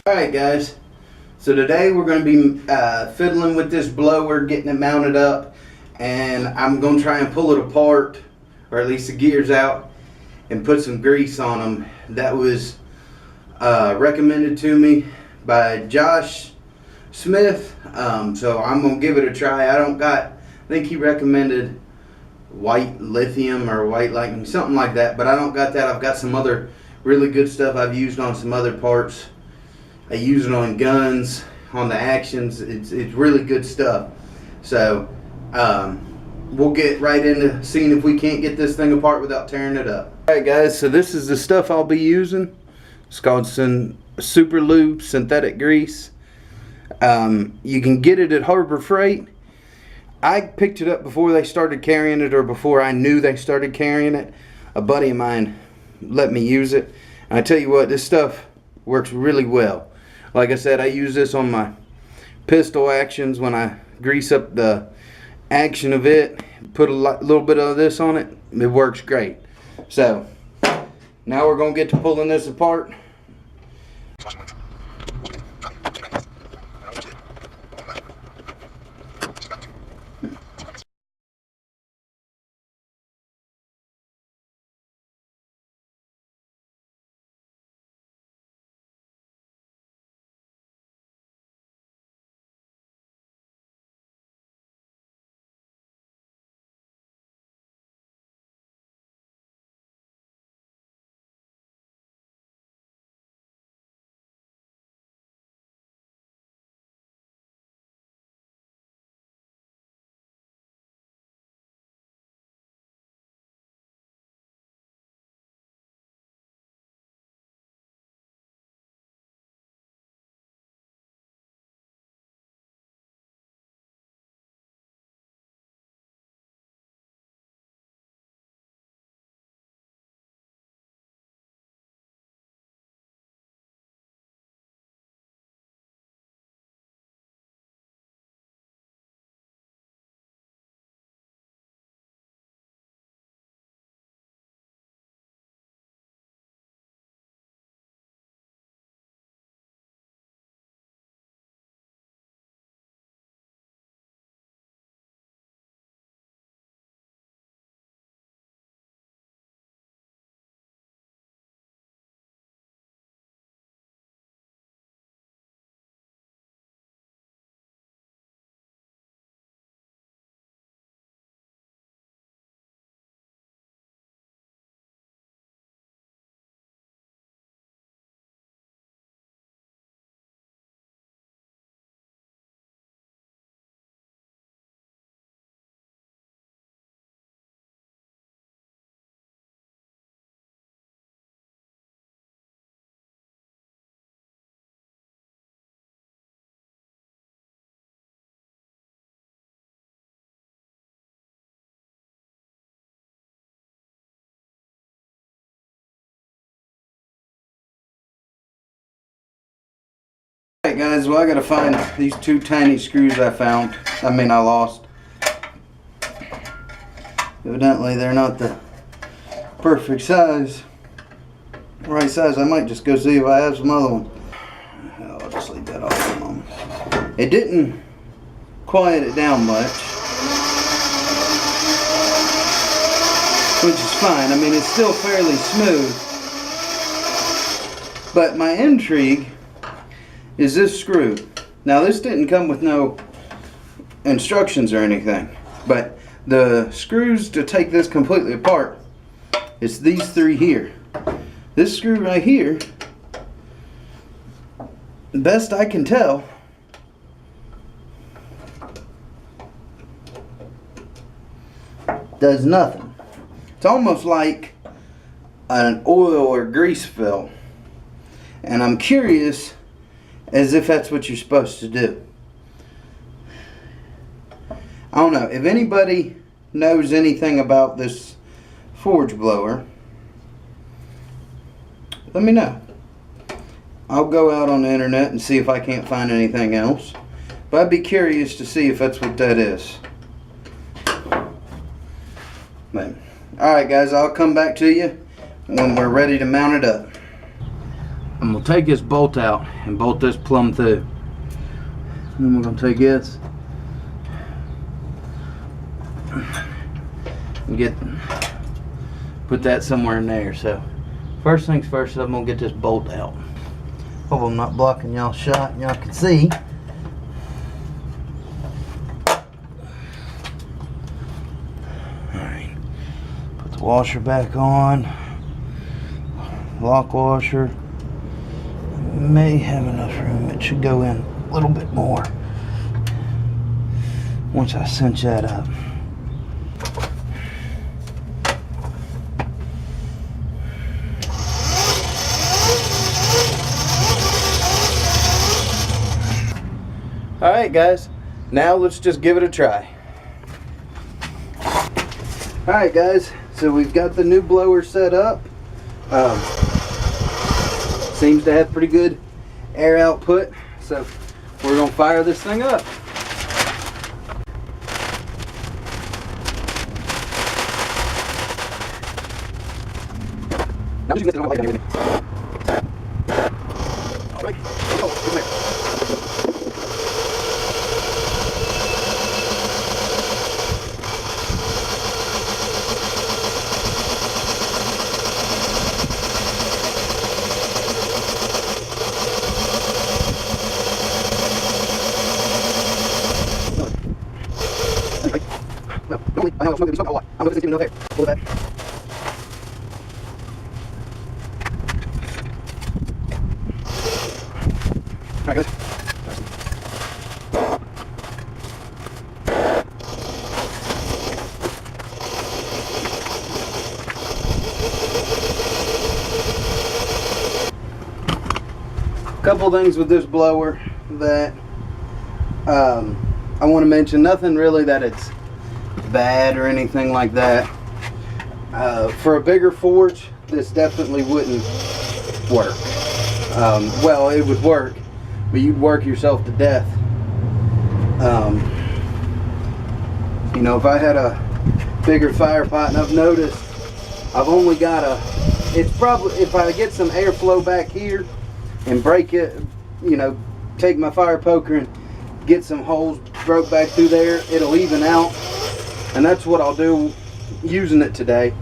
Alright guys, so today we're going to be fiddling with this blower, getting it mounted up, and I'm going to try and pull it apart, or at least the gears out, and put some grease on them. That was recommended to me by Josh Smith, so I'm going to give it a try. I think he recommended white lithium or white lightning, something like that, but I don't got that. I've got some other really good stuff I've used on some other parts. I use it on guns, on the actions. It's really good stuff. So we'll get right into seeing if we can't get this thing apart without tearing it up. Alright guys, so this is the stuff I'll be using. It's called some Super Lube synthetic grease. You can get it at Harbor Freight. I picked it up before they started carrying it, or before I knew they started carrying it. A buddy of mine let me use it, and I tell you what, this stuff works really well. Like I said, I use this on my pistol actions when I grease up the action of it. Put a little bit of this on it. It works great. So now we're going to get to pulling this apart. Alright guys, well I gotta find these two tiny screws I lost. Evidently they're not the perfect size. Right size. I might just go see if I have some other ones. I'll just leave that off for a moment. It didn't quiet it down much, which is fine. I mean, it's still fairly smooth. But my intrigue is this screw. Now this didn't come with no instructions or anything, but the screws to take this completely apart, it's these three here. This screw right here, best I can tell, does nothing. It's almost like an oil or grease fill, and I'm curious as if that's what you're supposed to do. I don't know. If anybody knows anything about this forge blower, let me know. I'll go out on the internet and see if I can't find anything else. But I'd be curious to see if that's what that is. Alright guys, I'll come back to you when we're ready to mount it up. I'm gonna take this bolt out and bolt this plumb through. And then we're gonna take this and put that somewhere in there. So first things first, I'm gonna get this bolt out. Hope I'm not blocking y'all's shot and y'all can see. Alright, put the washer back on. Lock washer. May have enough room. It should go in a little bit more once I cinch that up. Alright guys, now let's just give it a try. Alright guys, so we've got the new blower set up. Seems to have pretty good air output, so we're going to fire this thing up. Now, you can get it on the light. All right. Oh, in there. I know I'm smoking something a lot. I'm going to give it enough air. Pull it back. Alright guys. Couple things with this blower that I want to mention. Nothing really that it's bad or anything like that. For a bigger forge, this definitely wouldn't work. Well, it would work, but you'd work yourself to death. You know, if I had a bigger fire pot, and I've noticed I've only got it's probably, if I get some airflow back here and break it, you know, take my fire poker and get some holes broke back through there, it'll even out. And that's what I'll do using it today.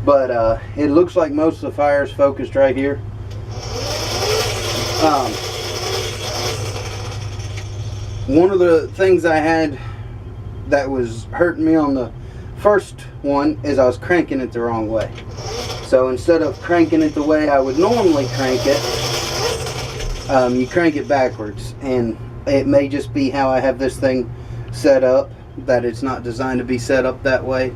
But it looks like most of the fire is focused right here. One of the things I had that was hurting me on the first one is I was cranking it the wrong way. So instead of cranking it the way I would normally crank it, you crank it backwards. And it may just be how I have this thing set up, that it's not designed to be set up that way,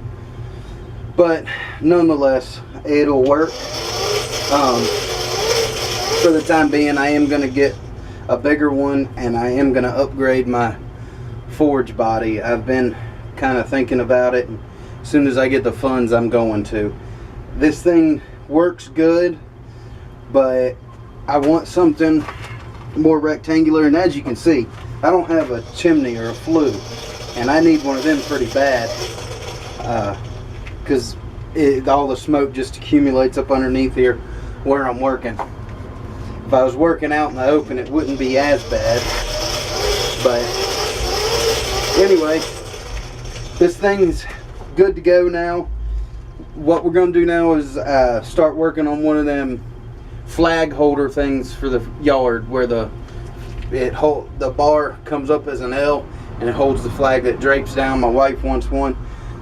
but nonetheless it'll work. For the time being, I am going to get a bigger one, and I am going to upgrade my forge body. I've been kind of thinking about it, and as soon as I get the funds, I'm going to. This thing works good, but I want something more rectangular, and as you can see, I don't have a chimney or a flue, and I need one of them pretty bad, because all the smoke just accumulates up underneath here where I'm working. If I was working out in the open, it wouldn't be as bad. But anyway, this thing's good to go now. What we're going to do now is start working on one of them flag holder things for the yard, where the bar comes up as an L and it holds the flag that drapes down. My wife wants one,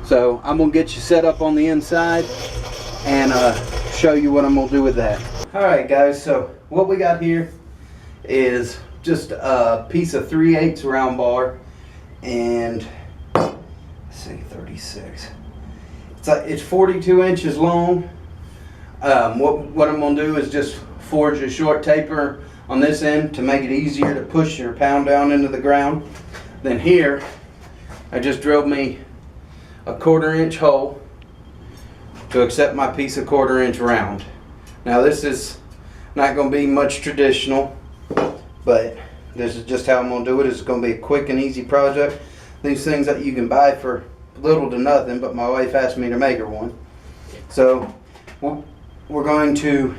so I'm gonna get you set up on the inside and show you what I'm gonna do with that. Alright guys, so what we got here is just a piece of 3/8 round bar, and let's see, 36. It's 42 inches long. What I'm gonna do is just forge a short taper on this end to make it easier to push or pound down into the ground. Then here, I just drilled me a 1/4 inch hole to accept my piece of 1/4 inch round. Now this is not going to be much traditional, but this is just how I'm going to do it. It's going to be a quick and easy project. These things that you can buy for little to nothing, but my wife asked me to make her one. So we're going to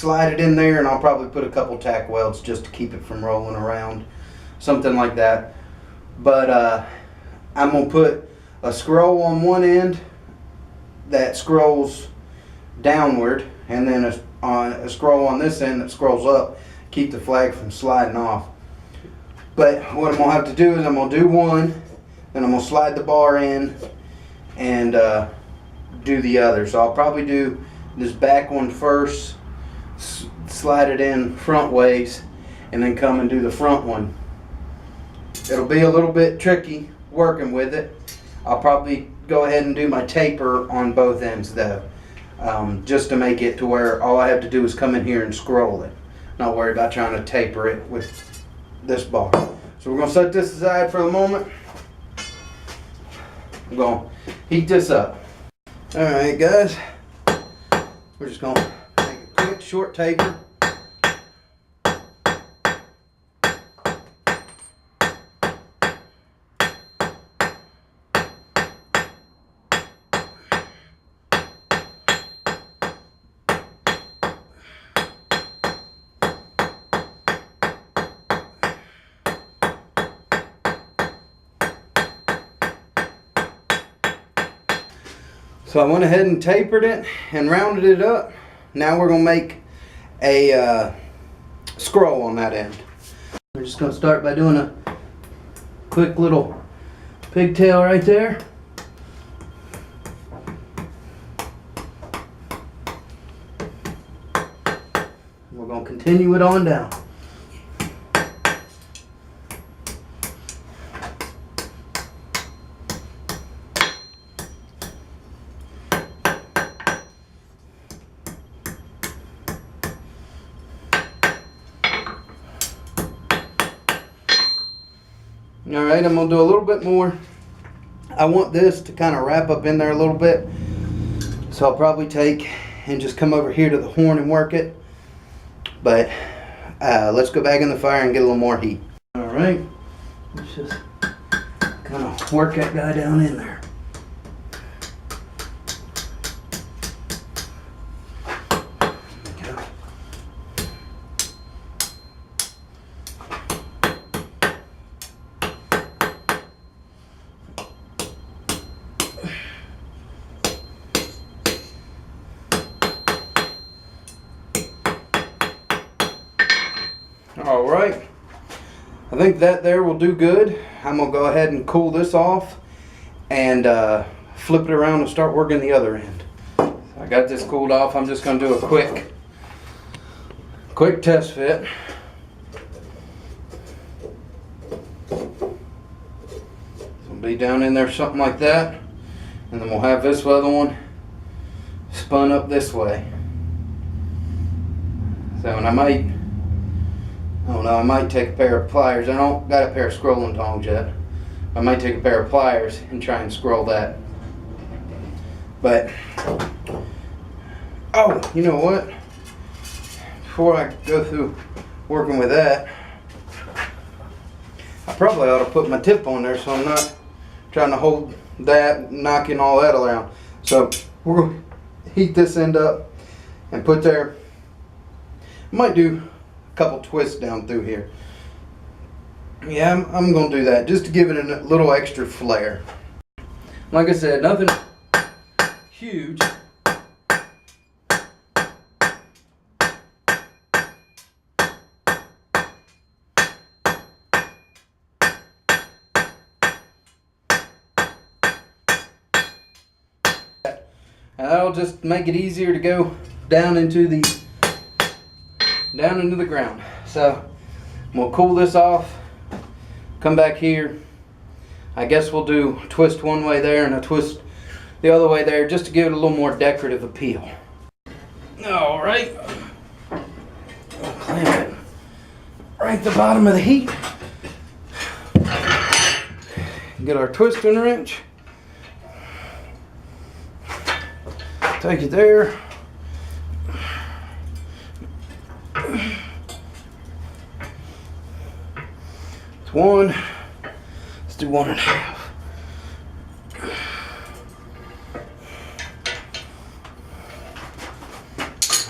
slide it in there, and I'll probably put a couple tack welds just to keep it from rolling around, something like that. But I'm gonna put a scroll on one end that scrolls downward, and then a scroll on this end that scrolls up, keep the flag from sliding off. But what I'm gonna have to do is I'm gonna do one, then I'm gonna slide the bar in and do the other. So I'll probably do this back one first, slide it in front ways, and then come and do the front one. It'll be a little bit tricky working with it. I'll probably go ahead and do my taper on both ends though, just to make it to where all I have to do is come in here and scroll it. Not worry about trying to taper it with this bar. So we're going to set this aside for the moment. I'm going to heat this up. Alright guys, we're just going to make a quick short taper. So I went ahead and tapered it and rounded it up. Now we're going to make a scroll on that end. We're just going to start by doing a quick little pigtail right there. We're going to continue it on down. Alright, I'm going to do a little bit more. I want this to kind of wrap up in there a little bit. So I'll probably take and just come over here to the horn and work it. But let's go back in the fire and get a little more heat. Alright, let's just kind of work that guy down in there. Alright, I think that there will do good. I'm going to go ahead and cool this off and flip it around and start working the other end. So I got this cooled off. I'm just going to do a quick test fit. It'll be down in there something like that, and then we'll have this other one spun up this way. So, and I might take a pair of pliers. I don't got a pair of scrolling tongs yet. I might take a pair of pliers and try and scroll that. But, oh, you know what? Before I go through working with that, I probably ought to put my tip on there so I'm not trying to hold that, knocking all that around. So, we're going to heat this end up and put there. I might do couple twists down through here. Yeah, I'm gonna do that just to give it a little extra flair. Like I said, nothing huge. And that'll just make it easier to go down into the ground. So we'll cool this off, come back here. I guess we'll do a twist one way there and a twist the other way there just to give it a little more decorative appeal. Alright, we'll clamp it right at the bottom of the heat. Get our twisting wrench, take it there. It's one. Let's do 1.5.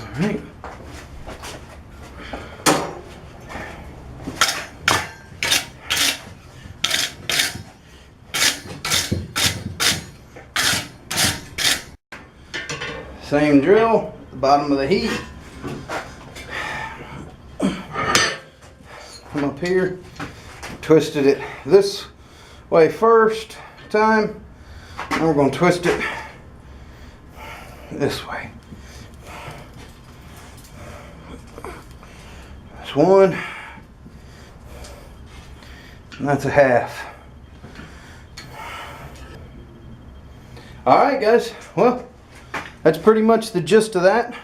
All right. Same drill, the bottom of the heat. Come up here, twisted it this way first time. Now we're going to twist it this way. That's one, and that's a half. All right, guys. Well, that's pretty much the gist of that.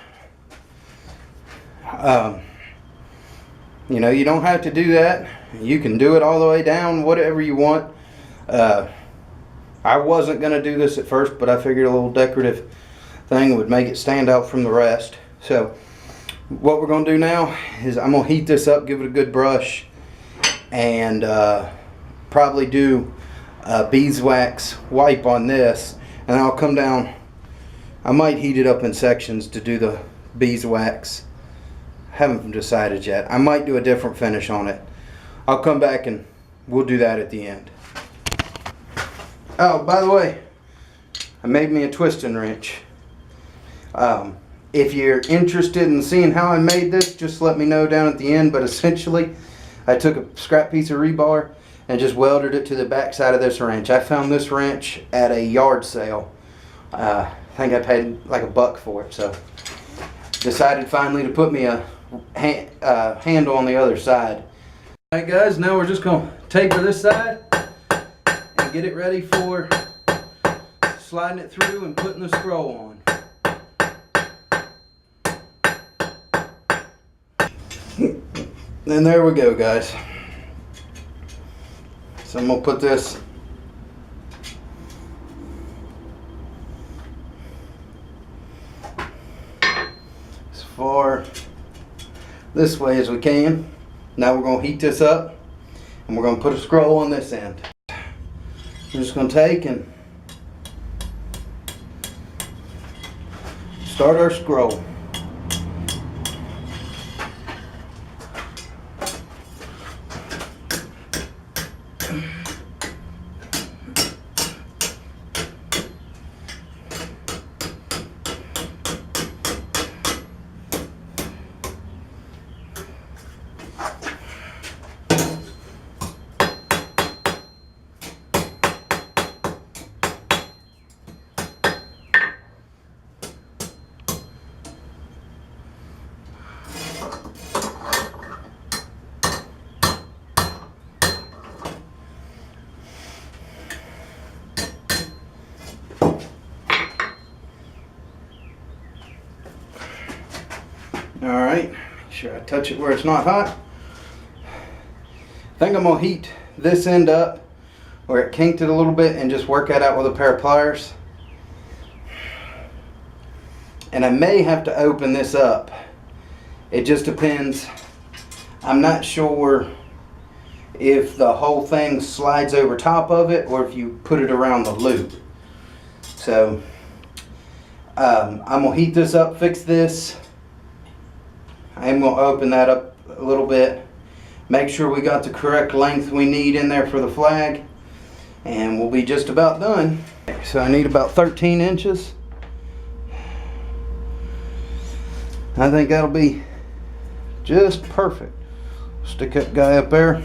You know, you don't have to do that. You can do it all the way down, whatever you want. I wasn't going to do this at first, but I figured a little decorative thing would make it stand out from the rest. So what we're going to do now is I'm going to heat this up, give it a good brush, and probably do beeswax wipe on this. And I'll come down. I might heat it up in sections to do the beeswax. Haven't decided yet. I might do a different finish on it. I'll come back and we'll do that at the end. Oh, by the way, I made me a twisting wrench. If you're interested in seeing how I made this, just let me know down at the end. But essentially, I took a scrap piece of rebar and just welded it to the back side of this wrench. I found this wrench at a yard sale. I think I paid like $1 for it. So decided finally to put me a handle on the other side. Alright guys, now we're just going to taper this side and get it ready for sliding it through and putting the scroll on. And there we go, guys. So I'm going to put this as far this way as we can. Now we're going to heat this up and we're going to put a scroll on this end. We're just going to take and start our scroll. Alright, make sure I touch it where it's not hot. I think I'm going to heat this end up where it kinked it a little bit and just work that out with a pair of pliers. And I may have to open this up. It just depends. I'm not sure if the whole thing slides over top of it or if you put it around the loop. So I'm going to heat this up, fix this. I am going to open that up a little bit, make sure we got the correct length we need in there for the flag, and we'll be just about done. So I need about 13 inches. I think that'll be just perfect. Stick that guy up there.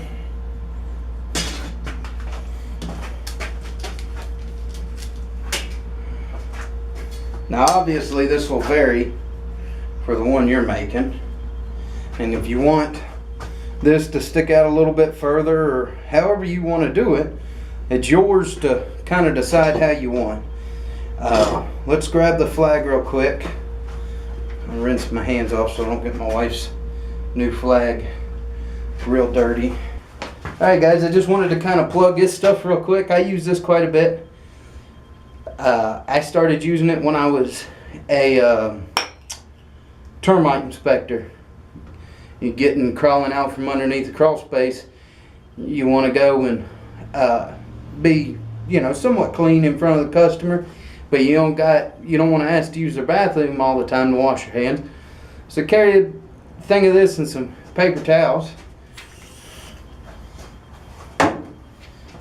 Now obviously this will vary for the one you're making. And if you want this to stick out a little bit further or however you want to do it, it's yours to kind of decide how you want. Let's grab the flag real quick. I'll rinse my hands off so I don't get my wife's new flag real dirty. Alright guys, I just wanted to kind of plug this stuff real quick. I use this quite a bit. I started using it when I was a termite inspector. You're getting crawling out from underneath the crawl space. You want to go and be, you know, somewhat clean in front of the customer, but you don't want to ask to use their bathroom all the time to wash your hands. So carry a thing of this and some paper towels.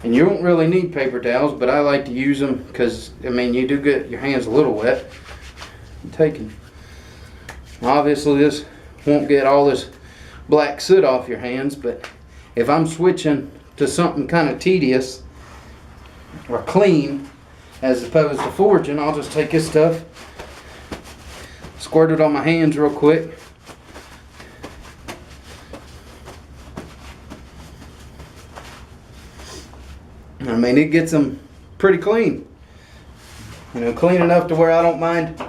And you don't really need paper towels, but I like to use them because, I mean, you do get your hands a little wet. taking. Obviously this won't get all this black soot off your hands, but if I'm switching to something kind of tedious or clean as opposed to forging, I'll just take this stuff, squirt it on my hands real quick. I mean, it gets them pretty clean. You know, clean enough to where I don't mind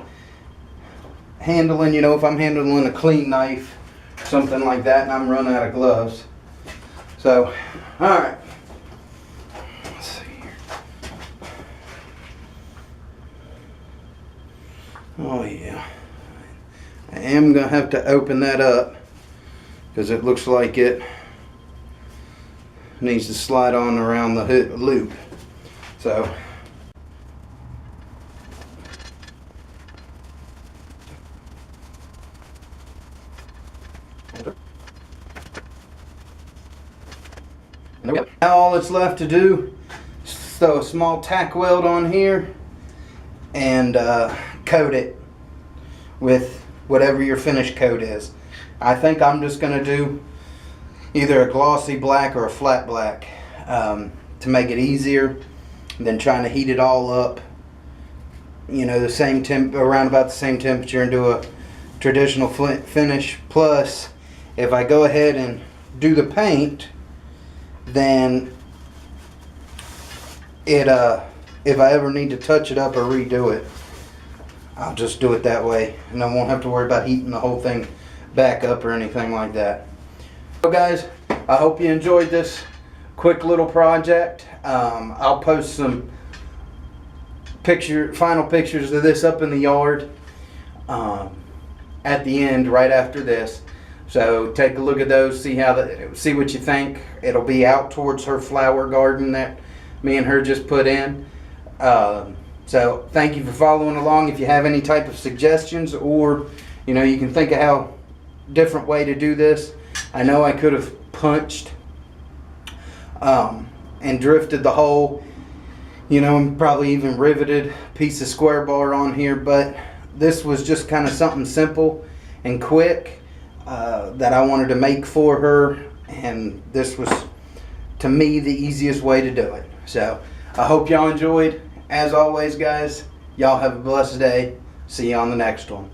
handling, you know, if I'm handling a clean knife, something like that, and I'm running out of gloves. So, alright. Let's see here. Oh yeah. I am going to have to open that up because it looks like it needs to slide on around the loop. So, now all it's left to do is throw a small tack weld on here and coat it with whatever your finish coat is. I think I'm just going to do either a glossy black or a flat black to make it easier than trying to heat it all up, you know, the same around about the same temperature and do a traditional finish. Plus, if I go ahead and do the paint, then it if I ever need to touch it up or redo it, I'll just do it that way, and I won't have to worry about heating the whole thing back up or anything like that. So guys, I hope you enjoyed this quick little project. I'll post some final pictures of this up in the yard at the end right after this. So take a look at those, see what you think. It'll be out towards her flower garden that me and her just put in. So thank you for following along. If you have any type of suggestions, or you know, you can think of how different way to do this. I know I could have punched and drifted the hole, you know, and probably even riveted a piece of square bar on here, but this was just kind of something simple and quick that I wanted to make for her, and this was, to me, the easiest way to do it. So I hope y'all enjoyed. As always, guys, y'all have a blessed day. See you on the next one.